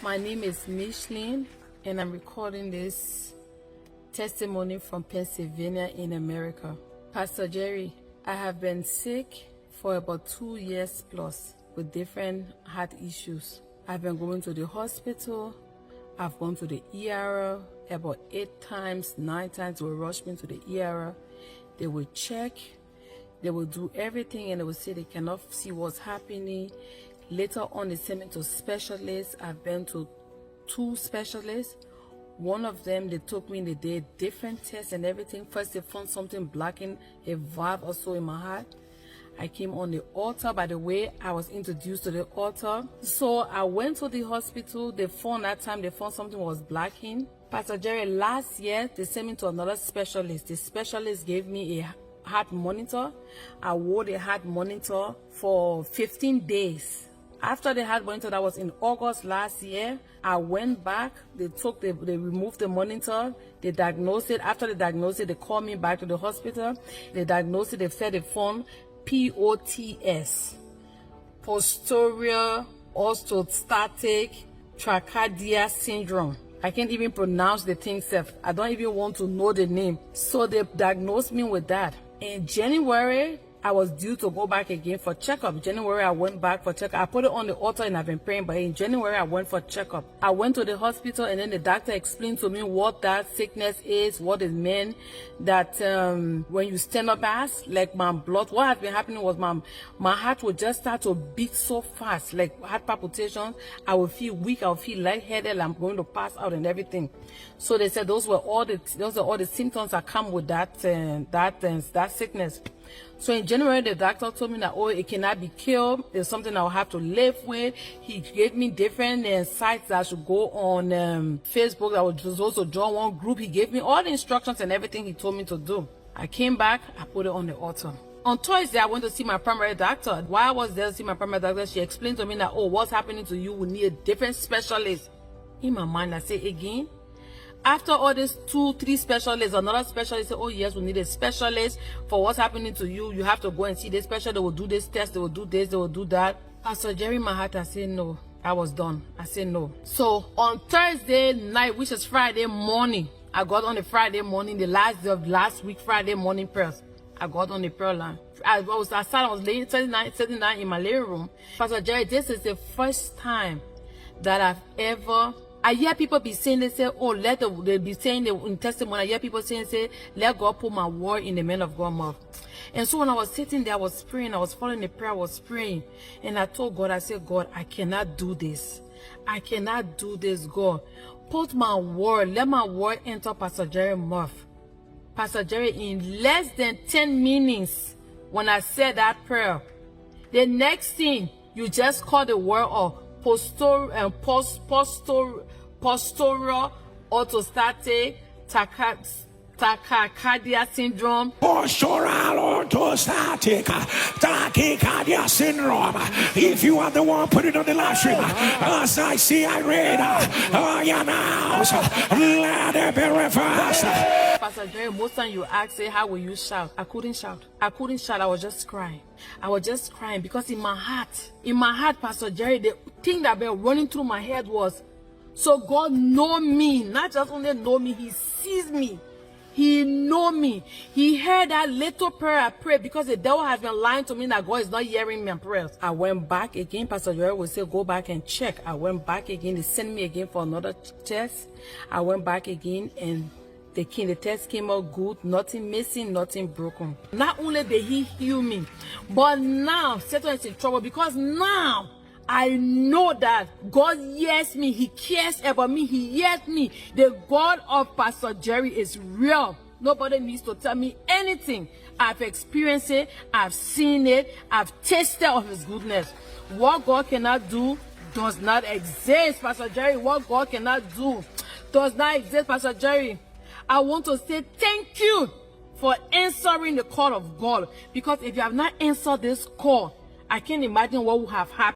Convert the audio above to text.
My name is Micheline, and I'm recording this testimony from Pennsylvania in America. Pastor Jerry, I have been sick for about 2 years plus with different heart issues. I've been going to the hospital. I've gone to the ER about 8 times, 9 times. They will rush me to the ER. They will check. They will do everything, and they will say they cannot see what's happening. Later on, they sent me to specialists. I've been to 2 specialists. One of them, they took me, they did different tests and everything. First, they found something blocking a valve or so in my heart. I came on the altar. By the way, I was introduced to the altar. So I went to the hospital. They found something was blocking. Pastor Jerry, last year, they sent me to another specialist. The specialist gave me a heart monitor. I wore the heart monitor for 15 days. After the heart monitor, that was in August last year, I went back. They removed the monitor. They diagnosed it. After they diagnosed it, they called me back to the hospital. They diagnosed it. They said they found POTS, Postural Orthostatic Tachycardia syndrome. I can't even pronounce the thing self. I don't even want to know the name. So they diagnosed me with that. In January, I was due to go back again for checkup. January, I went back for checkup. I put it on the altar and I've been praying, but in January, I went for checkup. I went to the hospital, and then the doctor explained to me what that sickness is, what it meant, that when you stand up like my blood, what had been happening was my heart would just start to beat so fast, like heart palpitations. I would feel weak, I would feel lightheaded, I'm going to pass out and everything. So they said those are all the symptoms that come with that sickness. So in January, the doctor told me that, it cannot be cured. It's something I'll have to live with. He gave me different sites that I should go on Facebook. I was supposed to join one group. He gave me all the instructions and everything he told me to do. I came back. I put it on the altar. On Thursday, I went to see my primary doctor. While I was there to see my primary doctor, she explained to me that, what's happening to you? We need a different specialist. In my mind, I say, again? After all these 2-3 specialists, another specialist said, yes, we need a specialist for what's happening to you. You have to go and see this specialist. They will do this test. They will do this. They will do that. Pastor Jerry, my heart, I said no. I was done. I said no. So on Thursday night, which is Friday morning, I got on the Friday morning, the last day of last week, Friday morning prayers. I got on the prayer line. I was laying 39 in my living room. Pastor Jerry, this is the first time that I've ever... I hear people be saying, they say, they be saying in testimony, I hear people saying, let God put my word in the man of God mouth. And so when I was sitting there, I was praying, I was following the prayer, I was praying. And I told God, I said, God, I cannot do this. I cannot do this, God. Put my word, let my word enter Pastor Jerry's mouth. Pastor Jerry, in less than 10 minutes, when I said that prayer, the next thing, you just call the word of Postural Orthostatic Tachycardia syndrome. Postural Orthostatic Tachycardia syndrome. If you are the one, put it on the live stream. As I see, I read. Let it be reversed. Pastor Jerry, most time you ask, how will you shout? I couldn't shout. I was just crying. I was just crying because in my heart, Pastor Jerry, the thing that been running through my head was, so God know me, not just only know me, He sees me. He know me. He heard that little prayer I prayed because the devil has been lying to me that God is not hearing my prayers. I went back again. Pastor Jerry would say, go back and check. I went back again. They sent me again for another test. I went back again, and the test came out good, nothing missing, nothing broken. Not only did He heal me, but now Satan is in trouble because now I know that God hears me. He cares about me. He hears me. The God of Pastor Jerry is real. Nobody needs to tell me anything. I've experienced it. I've seen it. I've tasted of His goodness. What God cannot do does not exist, Pastor Jerry. What God cannot do does not exist, Pastor Jerry. I want to say thank you for answering the call of God. Because if you have not answered this call, I can't imagine what would have happened.